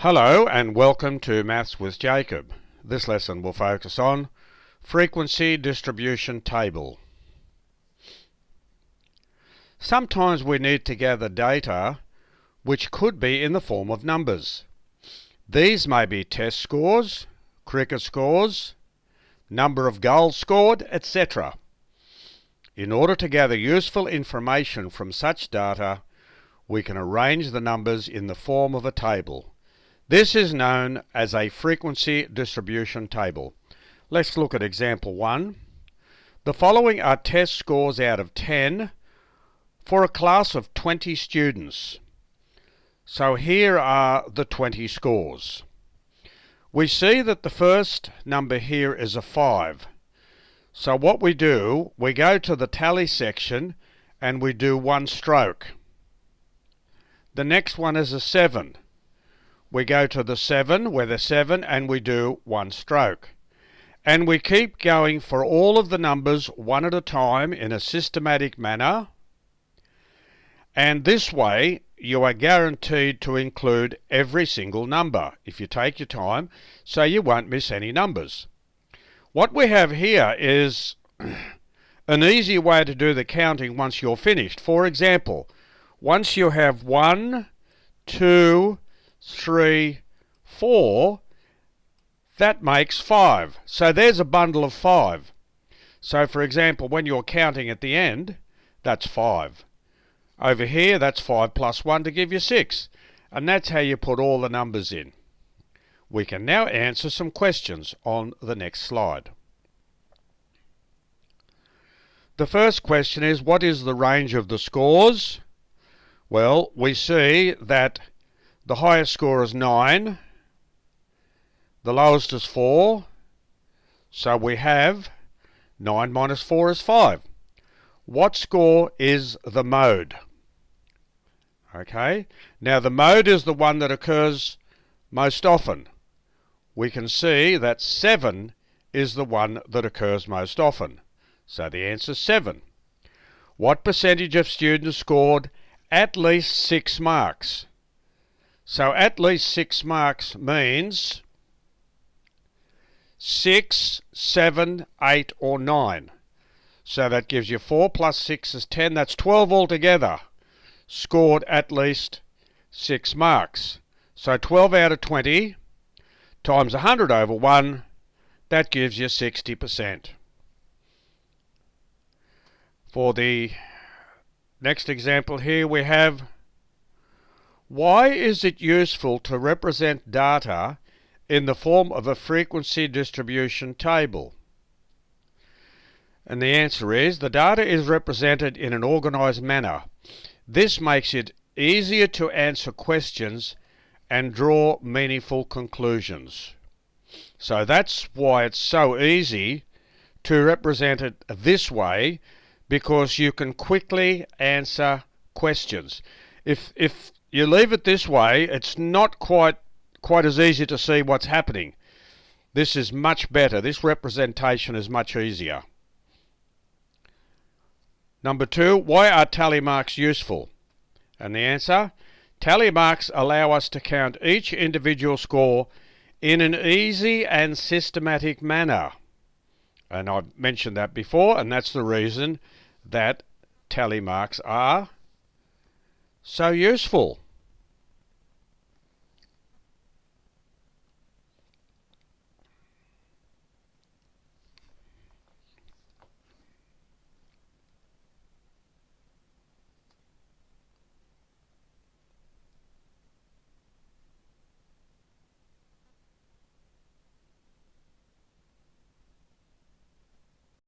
Hello and welcome to Maths with Jacob. This lesson will focus on frequency distribution table. Sometimes we need to gather data which could be in the form of numbers. These may be test scores, cricket scores, number of goals scored, etc. In order to gather useful information from such data, we can arrange the numbers in the form of a table. This is known as a frequency distribution table. Let's look at example 1. The following are test scores out of 10 for a class of 20 students. So here are the 20 scores. We see that the first number here is a 5. So what we do, we go to the tally section and we do one stroke. The next one is a 7. We go to the 7 with a 7 and we do one stroke. And we keep going for all of the numbers one at a time in a systematic manner. And this way you are guaranteed to include every single number if you take your time, so you won't miss any numbers. What we have here is an easy way to do the counting once you're finished. For example, once you have 1, 2, 3, 4, that makes 5. So there's a bundle of 5. So for example, when you're counting at the end, that's 5. Over here, that's 5 plus 1 to give you 6. And that's how you put all the numbers in. We can now answer some questions on the next slide. The first question is, what is the range of the scores? Well, we see that the highest score is 9, the lowest is 4, so we have 9 minus 4 is 5. What score is the mode? Okay, now the mode is the one that occurs most often. We can see that 7 is the one that occurs most often, so the answer is 7. What percentage of students scored at least 6 marks? So at least 6 marks means 6, 7, 8 or 9. So that gives you 4 plus 6 is 10. That's 12 altogether scored at least 6 marks. So 12 out of 20 times 100 over 1, that gives you 60%. For the next example here we have, why is it useful to represent data in the form of a frequency distribution table? And the answer is, the data is represented in an organized manner. This makes it easier to answer questions and draw meaningful conclusions. So that's why it's so easy to represent it this way, because you can quickly answer questions. If you leave it this way, it's not quite as easy to see what's happening. This is much better. This representation is much easier. Number 2, why are tally marks useful? And the answer, tally marks allow us to count each individual score in an easy and systematic manner. And I've mentioned that before, and that's the reason that tally marks are so useful.